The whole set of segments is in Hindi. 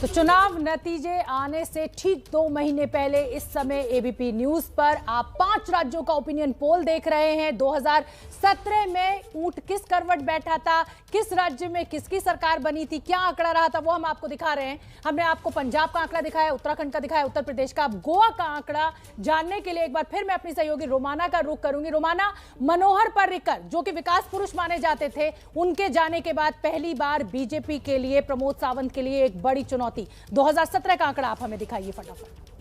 तो चुनाव नतीजे आने से ठीक 2 महीने पहले इस समय एबीपी न्यूज पर आप 5 राज्यों का ओपिनियन पोल देख रहे हैं। 2017 में ऊंट किस करवट बैठा था, किस राज्य में किसकी सरकार बनी थी, क्या आंकड़ा रहा था, वो हम आपको दिखा रहे हैं। हमने आपको पंजाब का आंकड़ा दिखाया, उत्तराखंड का दिखाया, उत्तर प्रदेश का। अब गोवा का आंकड़ा जानने के लिए एक बार फिर मैं अपनी सहयोगी रोमाना का रुख करूंगी। रोमाना, मनोहर पर्रिकर जो कि विकास पुरुष माने जाते थे, उनके जाने के बाद पहली बार बीजेपी के लिए, प्रमोद सावंत के लिए एक बड़ी चुनौती। 2017 का आंकड़ा आप हमें दिखाइए फटाफट।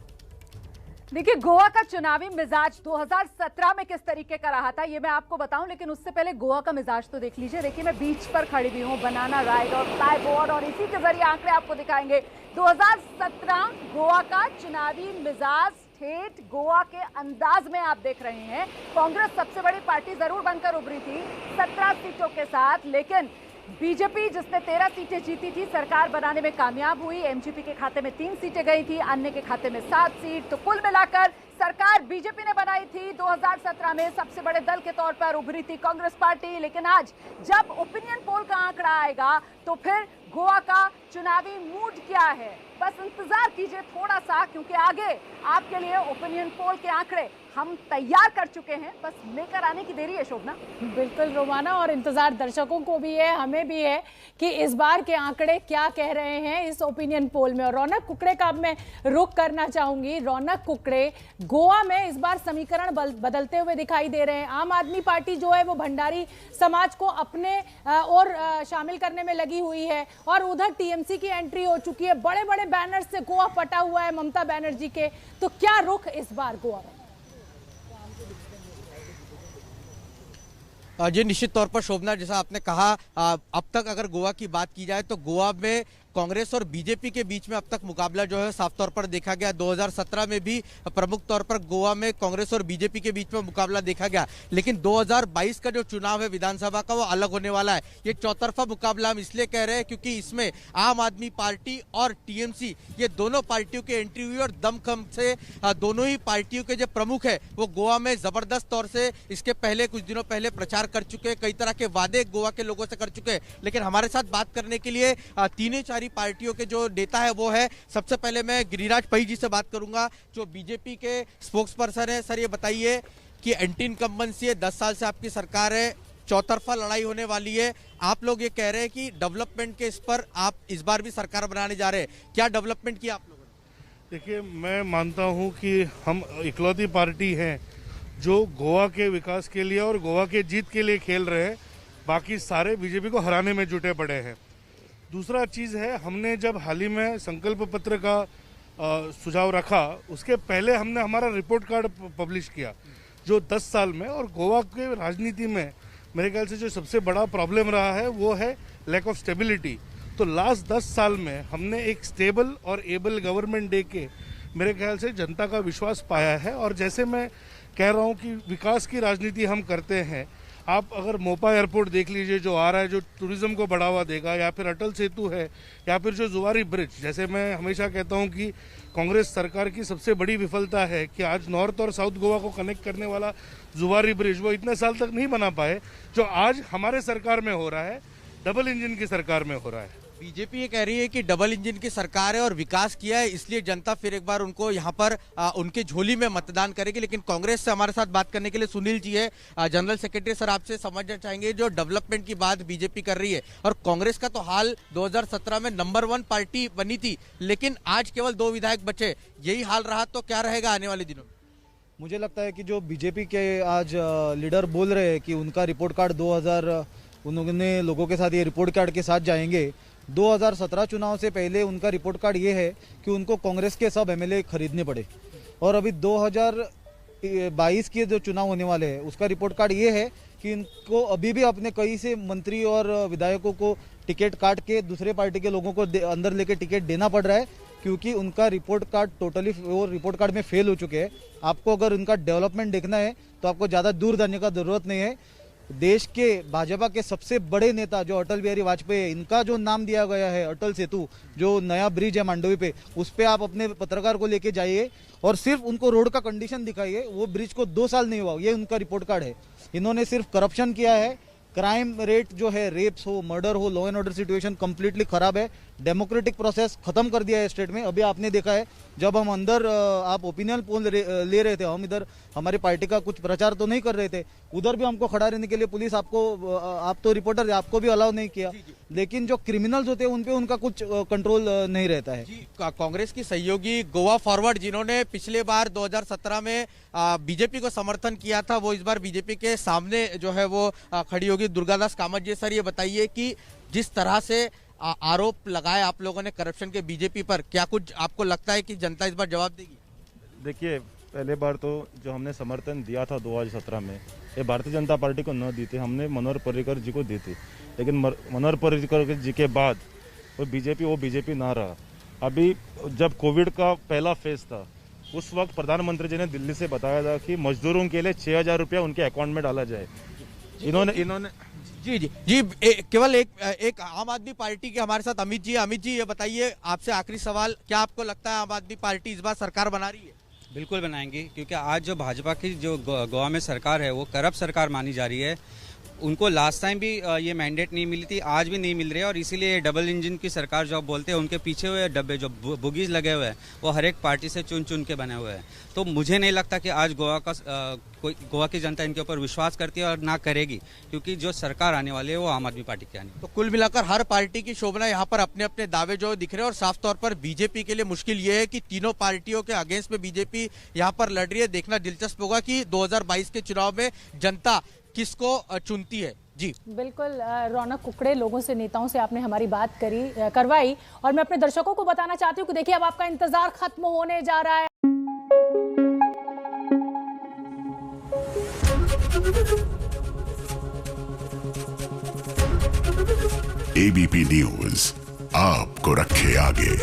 देखिए, गोवा का चुनावी मिजाज 2017 में किस तरीके का रहा था ये मैं आपको बताऊं, लेकिन उससे पहले गोवा का मिजाज तो देख लीजिए। देखिए, मैं बीच पर खड़ी हुई हूं, बनाना राइड और फ्लाई बोर्ड, और इसी के जरिए आंकड़े आपको दिखाएंगे। 2017 गोवा का चुनावी मिजाज ठेठ गोवा के अंदाज में आप देख रहे हैं। कांग्रेस सबसे बड़ी पार्टी जरूर बनकर उभरी थी 17 सीटों के साथ, लेकिन बीजेपी जिसने 13 सीटें जीती थी, सरकार बनाने में कामयाब हुई। एमजीपी के खाते में 3 सीटें गई थी, अन्य के खाते में 7 सीट। तो कुल मिलाकर सरकार बीजेपी ने बनाई थी। 2017 में सबसे बड़े दल के तौर पर उभरी थी कांग्रेस पार्टी। लेकिन आज जब ओपिनियन पोल का आंकड़ा आएगा तो फिर गोवा का चुनावी मूड क्या है, बस इंतजार कीजिए थोड़ा सा, क्योंकि आगे आपके लिए ओपिनियन पोल के आंकड़े हम तैयार कर चुके हैं, बस लेकर आने की देरी है शोभना। बिल्कुल रोमाना, और इंतजार दर्शकों को भी है, हमें भी है कि इस बार के आंकड़े क्या कह रहे हैं इस ओपिनियन पोल में। और रौनक कुकड़े का अब मैं रुख करना चाहूंगी। रौनक कुकड़े, गोवा में इस बार समीकरण बदलते हुए दिखाई दे रहे हैं। आम आदमी पार्टी जो है वो भंडारी समाज को अपने और शामिल करने में लगी हुई है, और उधर टीएमसी की एंट्री हो चुकी है। बड़े बड़े बैनर से गोवा पटा हुआ है ममता बनर्जी के। तो क्या रुख इस बार गोवा में? जी, निश्चित तौर पर शोभना, जैसा आपने कहा, अब तक अगर गोवा की बात की जाए तो गोवा में कांग्रेस और बीजेपी के बीच में अब तक मुकाबला जो है साफ तौर पर देखा गया। 2017 में भी प्रमुख तौर पर गोवा में कांग्रेस और बीजेपी के बीच में मुकाबला देखा गया, लेकिन 2022 का जो चुनाव है विधानसभा का, वो अलग होने वाला है। ये चौतरफा मुकाबला हम इसलिए कह रहे हैं क्योंकि इसमें आम आदमी पार्टी और टीएमसी, ये दोनों पार्टियों की एंट्री हुई, और दमखम से दोनों ही पार्टियों के जो प्रमुख है वो गोवा में जबरदस्त तौर से इसके पहले कुछ दिनों पहले प्रचार कर चुके हैं। कई तरह के वादे गोवा के लोगों से कर चुके हैं। लेकिन हमारे साथ बात करने के लिए तीनों चार पार्टियों के जो नेता है वो है, सबसे पहले मैं गिरिराज पई जी से बात करूंगा जो बीजेपी के स्पोक्स पर्सन है। सर, ये बताइए कि एंटी इनकम्बेंसी है, 10 साल से आपकी सरकार है, चौतरफा लड़ाई होने वाली है। आप लोग ये कह रहे हैं कि डेवलपमेंट के इस पर आप इस बार भी सरकार बनाने जा रहे हैं, क्या डेवलपमेंट किया आप लोगों ने? देखिए, मैं मानता हूं कि हम इकलौती पार्टी हैं जो गोवा के विकास के लिए और गोवा के जीत के लिए खेल रहे हैं। बाकी सारे बीजेपी को हराने में जुटे पड़े हैं। दूसरा चीज़ है, हमने जब हाल ही में संकल्प पत्र का सुझाव रखा, उसके पहले हमने हमारा रिपोर्ट कार्ड पब्लिश किया जो 10 साल में, और गोवा के राजनीति में मेरे ख्याल से जो सबसे बड़ा प्रॉब्लम रहा है वो है लैक ऑफ स्टेबिलिटी। तो लास्ट 10 साल में हमने एक स्टेबल और एबल गवर्नमेंट दे के मेरे ख्याल से जनता का विश्वास पाया है। और जैसे मैं कह रहा हूँ कि विकास की राजनीति हम करते हैं। आप अगर मोपा एयरपोर्ट देख लीजिए जो आ रहा है, जो टूरिज्म को बढ़ावा देगा, या फिर अटल सेतु है, या फिर जो जुवारी ब्रिज, जैसे मैं हमेशा कहता हूं कि कांग्रेस सरकार की सबसे बड़ी विफलता है कि आज नॉर्थ और साउथ गोवा को कनेक्ट करने वाला जुवारी ब्रिज वो इतने साल तक नहीं बना पाए, जो आज हमारे सरकार में हो रहा है, डबल इंजन की सरकार में हो रहा है। बीजेपी ये कह रही है कि डबल इंजन की सरकार है और विकास किया है, इसलिए जनता फिर एक बार उनको यहाँ पर उनके झोली में मतदान करेगी। लेकिन कांग्रेस से हमारे साथ बात करने के लिए सुनील जी है, जनरल सेक्रेटरी। सर, आपसे समझना चाहेंगे, जो डेवलपमेंट की बात बीजेपी कर रही है, और कांग्रेस का तो हाल 2017 में नंबर 1 पार्टी बनी थी, लेकिन आज केवल 2 विधायक बचे, यही हाल रहा तो क्या रहेगा आने वाले दिनों में? मुझे लगता है कि जो बीजेपी के आज लीडर बोल रहे हैं कि उनका रिपोर्ट कार्ड 2000, उन्होंने लोगों के साथ ये रिपोर्ट कार्ड के साथ जाएंगे। 2017 चुनाव से पहले उनका रिपोर्ट कार्ड ये है कि उनको कांग्रेस के सब एमएलए खरीदने पड़े, और अभी 2022 के जो चुनाव होने वाले हैं उसका रिपोर्ट कार्ड ये है कि इनको अभी भी अपने कई से मंत्री और विधायकों को टिकट काट के दूसरे पार्टी के लोगों को अंदर लेके टिकट देना पड़ रहा है, क्योंकि उनका रिपोर्ट कार्ड टोटली वो रिपोर्ट कार्ड में फेल हो चुके हैं। आपको अगर उनका डेवलपमेंट देखना है तो आपको ज़्यादा दूर जाने का ज़रूरत नहीं है। देश के भाजपा के सबसे बड़े नेता जो अटल बिहारी वाजपेयी है, इनका जो नाम दिया गया है अटल सेतु, जो नया ब्रिज है मांडवी पे, उस पे आप अपने पत्रकार को लेके जाइए और सिर्फ उनको रोड का कंडीशन दिखाइए। वो ब्रिज को 2 साल नहीं हुआ, ये उनका रिपोर्ट कार्ड है। इन्होंने सिर्फ करप्शन किया है, क्राइम रेट जो है, रेप्स हो, मर्डर हो, law and order situation completely खराब है। डेमोक्रेटिक प्रोसेस खत्म कर दिया है स्टेट में। अभी आपने देखा है जब हम अंदर आप ओपिनियन पोल ले रहे थे, हम इधर हमारी पार्टी का कुछ प्रचार तो नहीं कर रहे थे, उधर भी हमको खड़ा रहने के लिए पुलिस आप तो रिपोर्टर है, आपको भी अलाउ नहीं किया। लेकिन जो क्रिमिनल्स होते हैं उन पे उनका कुछ कंट्रोल नहीं रहता है। कांग्रेस की सहयोगी गोवा फॉरवर्ड, जिन्होंने पिछले बार 2017 में बीजेपी को समर्थन किया था, वो इस बार बीजेपी के सामने जो है वो खड़ी होगी। दुर्गादास कामत जी, सर ये बताइए कि जिस तरह से आरोप लगाए आप लोगों ने करप्शन के बीजेपी पर, क्या कुछ आपको लगता है कि जनता इस बार जवाब देगी? देखिए, पहले बार तो जो हमने समर्थन दिया था 2017 में, ये भारतीय जनता पार्टी को न दी थी, हमने मनोहर पर्रिकर जी को दी थी। लेकिन मनोहर पर्रिकर जी के बाद वो बीजेपी ना रहा। अभी जब कोविड का पहला फेज था, उस वक्त प्रधानमंत्री जी ने दिल्ली से बताया था कि मजदूरों के लिए 6,000 रुपया उनके अकाउंट में डाला जाए। इन्होंने जी केवल एक आम आदमी पार्टी के हमारे साथ अमित जी, ये बताइए, आपसे आखिरी सवाल, क्या आपको लगता है आम आदमी पार्टी इस बार सरकार बना रही है? बिल्कुल बनाएंगे, क्योंकि आज जो भाजपा की जो गोवा में सरकार है वो करप्ट सरकार मानी जा रही है। उनको लास्ट टाइम भी ये मैंडेट नहीं मिली थी, आज भी नहीं मिल रही है, और इसीलिए डबल इंजन की सरकार जो आप बोलते हैं, उनके पीछे हुए डब्बे जो बुगीज लगे हुए हैं वो हर एक पार्टी से चुन चुन के बने हुए हैं। तो मुझे नहीं लगता कि आज गोवा की जनता इनके ऊपर विश्वास करती है और ना करेगी, क्योंकि जो सरकार आने वाली है वो आम आदमी पार्टी की आनी है। तो कुल मिलाकर हर पार्टी की शोभना यहाँ पर अपने अपने दावे जो दिख रहे हैं, और साफ तौर पर बीजेपी के लिए मुश्किल ये है कि तीनों पार्टियों के अगेंस्ट में बीजेपी यहाँ पर लड़ रही है। देखना दिलचस्प होगा कि 2022 के चुनाव में जनता किसको चुनती है। जी बिल्कुल, रौनक कुकड़े, लोगों से, नेताओं से आपने हमारी बात करवाई, और मैं अपने दर्शकों को बताना चाहती हूँ कि देखिए अब आपका इंतजार खत्म होने जा रहा है। एबीपी न्यूज आपको रखे आगे।